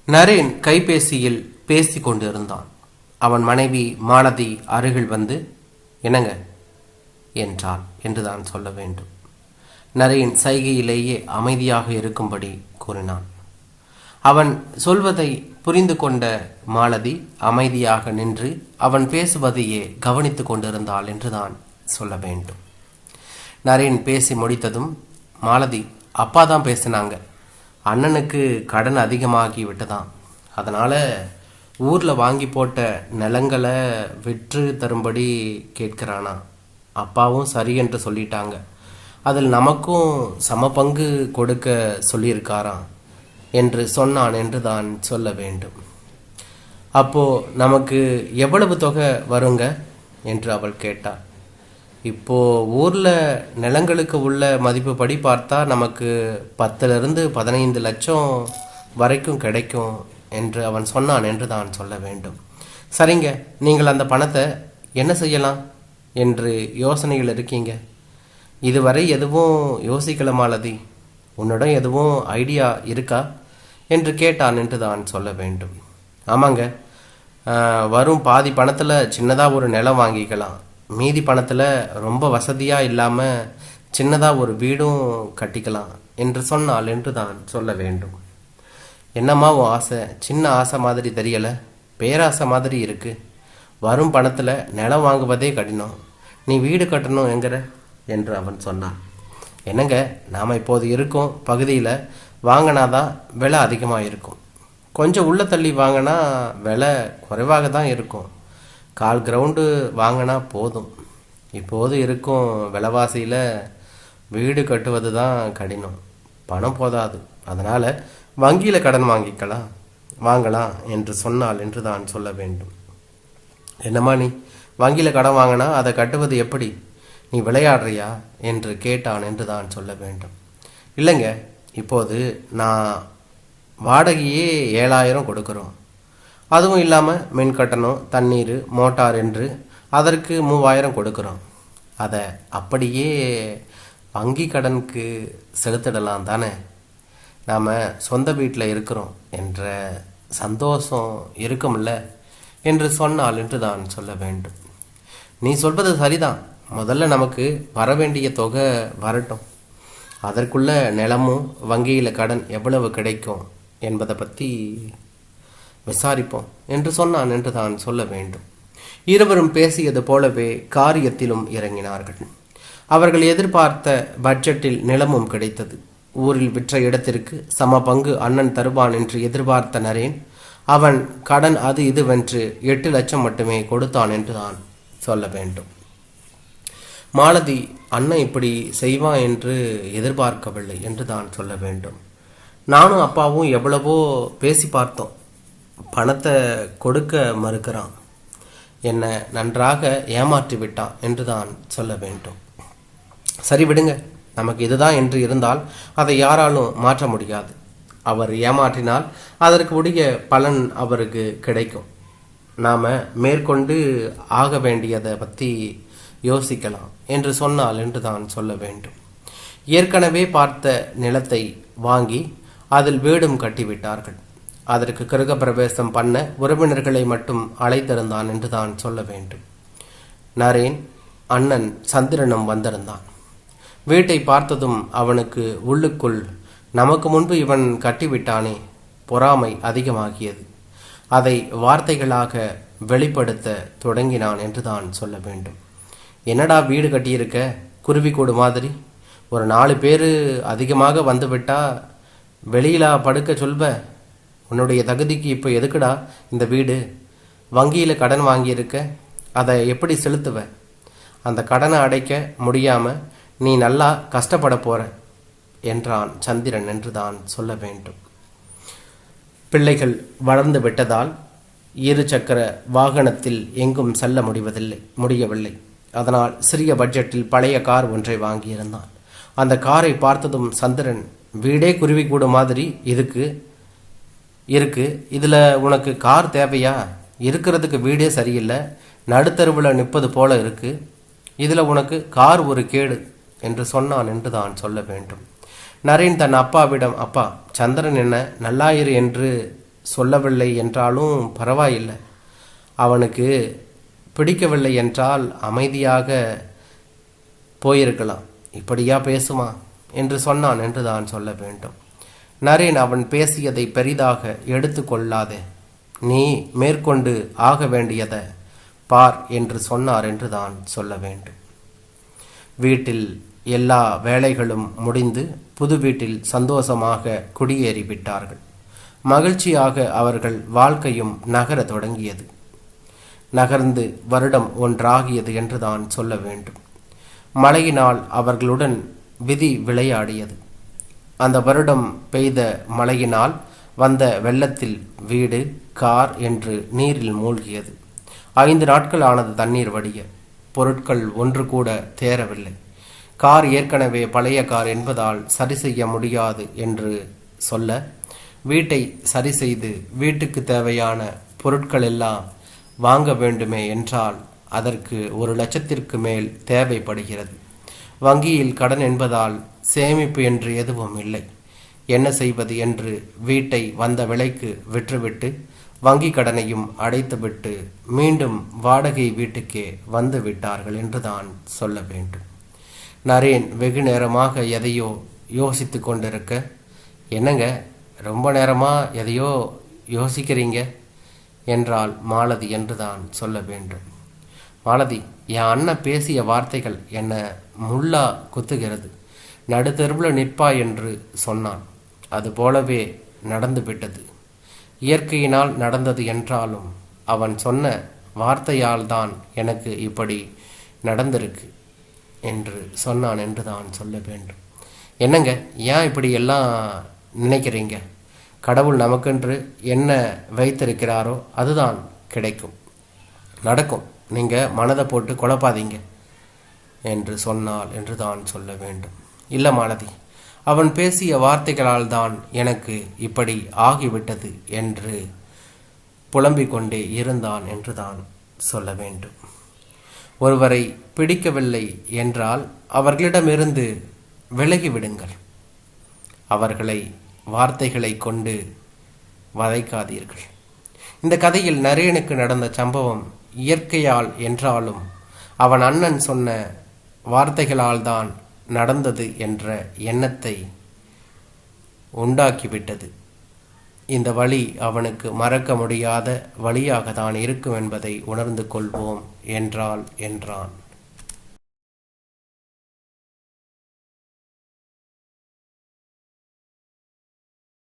நரேன் கைபேசியில் பேசி கொண்டிருந்தான். அவன் மனைவி மாலதி அருகில் வந்து, என்னங்க என்றாள் என்றுதான் சொல்ல வேண்டும். நரேன் சைகையிலேயே அமைதியாக இருக்கும்படி கூறினான். அவன் சொல்வதை புரிந்து கொண்ட மாலதி அமைதியாக நின்று அவன் பேசுவதையே கவனித்து கொண்டிருந்தாள் என்றுதான் சொல்ல வேண்டும். நரேன் பேசி முடித்ததும், மாலதி, அப்பா தான் பேசினாங்க. அண்ணனுக்கு கடன் அதிகமாகி விட்டதான். அதனால் ஊரில் வாங்கி போட்ட நிலங்களை விற்று தரும்படி கேட்கிறானா. அப்பாவும் சரி என்று சொல்லிட்டாங்க. அதில் நமக்கும் சம பங்கு கொடுக்க சொல்லியிருக்காராம் என்று சொன்னான் என்று தான் சொல்ல வேண்டும். அப்போ நமக்கு எவ்வளவு தொகை வருங்க என்று அவள் கேட்டாள். இப்போ ஊரில் நிலங்களுக்கு உள்ள மதிப்பு படி பார்த்தா நமக்கு 10 to 15 லட்சம் வரைக்கும் கிடைக்கும் என்று அவன் சொன்னான் என்று தான் சொல்ல வேண்டும். சரிங்க, நீங்கள் அந்த பணத்தை என்ன செய்யலாம் என்று யோசனையில் இருக்கீங்க? இதுவரை எதுவும் யோசிக்கல மாலதி. உன்னிடம் எதுவும் ஐடியா இருக்கா என்று கேட்டான் என்று தான் சொல்ல வேண்டும். ஆமாங்க, வரும் பாதி பணத்தில் சின்னதாக ஒரு நிலம் வாங்கிக்கலாம். மீதி பணத்தில் ரொம்ப வசதியாக இல்லாமல் சின்னதாக ஒரு வீடும் கட்டிக்கலாம் என்று சொன்னால் என்று தான் சொல்ல வேண்டும். என்னம்மா உன் ஆசை? சின்ன ஆசை மாதிரி தெரியலை, பேராசை மாதிரி இருக்குது. வரும் பணத்தில் நிலம் வாங்குவதே கடினம், நீ வீடு கட்டணும் என்கிற என்று அவன் சொன்னான். என்னங்க, நாம் இப்போது இருக்கும் பகுதியில் வாங்கினாதான் விலை அதிகமாக இருக்கும். கொஞ்சம் உள்ள தள்ளி வாங்கினா விலை குறைவாக தான் இருக்கும். 1/4 கிரவுண்டு வாங்கினா போதும். இப்போது இருக்கும் விலைவாசியில் வீடு கட்டுவது தான் கடினம், பணம் போதாது. அதனால் வங்கியில் கடன் வாங்கலாம் என்று சொன்னால் என்று தான் சொல்ல வேண்டும். என்னம்மா நீ வங்கியில் கடன் வாங்கினா அதை கட்டுவது எப்படி? நீ விளையாடுறியா என்று கேட்டான் என்று தான் சொல்ல வேண்டும். இல்லைங்க, இப்போது நான் வாடகையே 7,000 கொடுக்குறோம். அதுவும் இல்லாமல் மின் கட்டணம், தண்ணீர், மோட்டார் என்று அதற்கு 3,000 கொடுக்குறோம். அதை அப்படியே வங்கி கடனுக்கு செலுத்திடலாம் தானே. நாம் சொந்த வீட்டில் இருக்கிறோம் என்ற சந்தோஷம் இருக்கும்ல என்று சொன்னால் என்று தான் சொல்ல வேண்டும். நீ சொல்வது சரிதான். முதல்ல நமக்கு வர வேண்டிய தொகை வரட்டும். அதற்குள்ள நிலமும் வங்கியில் கடன் எவ்வளவு கிடைக்கும் என்பதை பற்றி விசாரிப்போம் என்று சொன்னான் என்று தான் சொல்ல வேண்டும். இருவரும் பேசியது போலவே காரியத்திலும் இறங்கினார்கள். அவர்கள் எதிர்பார்த்த பட்ஜெட்டில் நிலமும் கிடைத்தது. ஊரில் விற்ற இடத்திற்கு சம பங்கு அண்ணன் தருவான் என்று எதிர்பார்த்த நரேன் அவன் கடன் அது இதுவென்று 8 லட்சம் மட்டுமே கொடுத்தான் என்று தான் சொல்ல வேண்டும். மாலதி அண்ணன் இப்படி செய்வான் என்று எதிர்பார்க்கவில்லை என்று தான் சொல்ல வேண்டும். நானும் அப்பாவும் எவ்வளவோ பேசி பார்த்தோம். பணத்தை கொடுக்க மறுக்கிறான், என்னை நன்றாக ஏமாற்றி விட்டான் என்று தான் சொல்ல வேண்டும். சரி விடுங்க, நமக்கு இதுதான் என்று இருந்தால் அதை யாராலும் மாற்ற முடியாது. அவர் ஏமாற்றினால் அதற்கு உரிய பலன் அவருக்கு கிடைக்கும். நாம் மேற்கொண்டு ஆக வேண்டியதை பற்றி யோசிக்கலாம் என்று சொன்னால் என்று தான் சொல்ல வேண்டும். ஏற்கனவே பார்த்த நிலத்தை வாங்கி அதில் வீடும் கட்டிவிட்டார்கள். அதற்கு கிருகப்பிரவேசம் பண்ண உறவினர்களை மட்டும் அழைத்திருந்தான் என்று தான் சொல்ல வேண்டும். நரேன் அண்ணன் சந்திரனும் வந்திருந்தான். வீட்டை பார்த்ததும் அவனுக்கு உள்ளுக்குள் நமக்கு முன்பு இவன் கட்டிவிட்டானே பொறாமை அதிகமாகியது. அதை வார்த்தைகளாக வெளிப்படுத்த தொடங்கினான் என்று தான் சொல்ல வேண்டும். என்னடா வீடு கட்டியிருக்க, குருவிக்கூடு மாதிரி? ஒரு 4 பேர் அதிகமாக வந்துவிட்டா வெளியிலா படுக்க சொல்வ? உன்னுடைய தகுதிக்கு இப்போ எதுக்குடா இந்த வீடு? வங்கியில் கடன் வாங்கியிருக்க, அதை எப்படி செலுத்துவ? அந்த கடனை அடைக்க முடியாமல் நீ நல்லா கஷ்டப்பட போற என்றான் சந்திரன் என்று தான் சொல்ல வேண்டும். பிள்ளைகள் வளர்ந்து விட்டதால் 2 சக்கர வாகனத்தில் எங்கும் செல்ல முடியவில்லை. அதனால் சிறிய பட்ஜெட்டில் பழைய கார் ஒன்றை வாங்கியிருந்தான். அந்த காரை பார்த்ததும் சந்திரன், வீடே குருவிக்கூடு மாதிரி இருக்கு, இதில் உனக்கு கார் தேவையா? இருக்கிறதுக்கு வீடே சரியில்லை, நடுத்தருவில் நிற்பது போல இருக்கு, இதில் உனக்கு கார் ஒரு கேடு என்று சொன்னான் என்று தான் சொல்ல வேண்டும். நரேன் தன் அப்பாவிடம், அப்பா, சந்திரன் என்ன நல்லாயிரு என்று சொல்லவில்லை என்றாலும் பரவாயில்லை, அவனுக்கு பிடிக்கவில்லை என்றால் அமைதியாக போயிருக்கலாம், இப்படியா பேசுமா என்று சொன்னான் என்று தான் சொல்ல வேண்டும். நரேன் அவன் பேசியதை பெரிதாக எடுத்து கொள்ளாதே, நீ மேற்கொண்டு ஆக வேண்டியதை பார் என்று சொன்னார் என்று தான் சொல்ல வேண்டும். வீட்டில் எல்லா வேலைகளும் முடிந்து புது வீட்டில் சந்தோஷமாக குடியேறிவிட்டார்கள். மகிழ்ச்சியாக அவர்கள் வாழ்க்கையும் நகர தொடங்கியது. நகர்ந்து வருடம் ஒன்றாகியது என்று தான் சொல்ல வேண்டும். மழையினால் அவர்களுடன் விதி விளையாடியது. அந்த வருடம் பெய்த மழையினால் வந்த வெள்ளத்தில் வீடு, கார் என்று நீரில் மூழ்கியது. 5 நாட்கள் ஆனது தண்ணீர் வடிய. பொருட்கள் ஒன்று கூட தேரவில்லை. கார் ஏற்கனவே பழைய கார் என்பதால் சரி செய்ய முடியாது என்று சொல்ல, வீட்டை சரி செய்து வீட்டுக்கு தேவையான பொருட்கள் எல்லாம் வாங்க வேண்டுமே என்றால் அதற்கு 1 லட்சத்திற்கு மேல் தேவைப்படுகிறது. வங்கியில் கடன் என்பதால் சேமிப்பு என்று எதுவும் இல்லை. என்ன செய்வது என்று வீட்டை வந்த விலைக்கு விற்றுவிட்டு வங்கி கடனையும் அடைத்துவிட்டு மீண்டும் வாடகை வீட்டுக்கே வந்து விட்டார்கள் என்று தான் சொல்ல வேண்டும். நரேன் வெகு நேரமாக எதையோ யோசித்து கொண்டிருக்க, என்னங்க ரொம்ப நேரமாக எதையோ யோசிக்கிறீங்க என்றால் மாலதி என்று தான் சொல்ல வேண்டும். மாலதி, என் அண்ணன் பேசிய வார்த்தைகள் என்னை முள்ளா குத்துகிறது. நடுத்தெருவில் நிற்பா என்று சொன்னான். அது போலவே நடந்து விட்டது. இயற்கையினால் நடந்தது என்றாலும் அவன் சொன்ன வார்த்தையால் தான் எனக்கு இப்படி நடந்திருக்கு என்று சொன்னான் என்று தான் சொல்ல வேண்டும். என்னங்க, ஏன் இப்படி எல்லாம் நினைக்கிறீங்க? கடவுள் நமக்கென்று என்ன வைத்திருக்கிறாரோ அதுதான் கிடைக்கும், நடக்கும். நீங்கள் மனதை போட்டு குழப்பாதீங்க என்று சொன்னால் என்று தான் சொல்ல வேண்டும். இல்லை மாலதி, அவன் பேசிய வார்த்தைகளால் தான் எனக்கு இப்படி ஆகிவிட்டது என்று புலம்பிக் கொண்டே இருந்தான் என்று தான் சொல்ல வேண்டும். ஒருவரை பிடிக்கவில்லை என்றால் அவர்களிடமிருந்து விலகிவிடுங்கள். அவர்களை வார்த்தைகளை கொண்டு வதைக்காதீர்கள். இந்த கதையில் நரேனுக்கு நடந்த சம்பவம் இயற்கையால் என்றாலும் அவன் அண்ணன் சொன்ன வார்த்தைகளால் தான் நடந்தது என்ற எண்ணத்தை உண்டாக்கிவிட்டது. இந்த வழி அவனுக்கு மறக்க முடியாத வழியாக தான் இருக்கும் என்பதை உணர்ந்து கொள்வோம் என்றான்.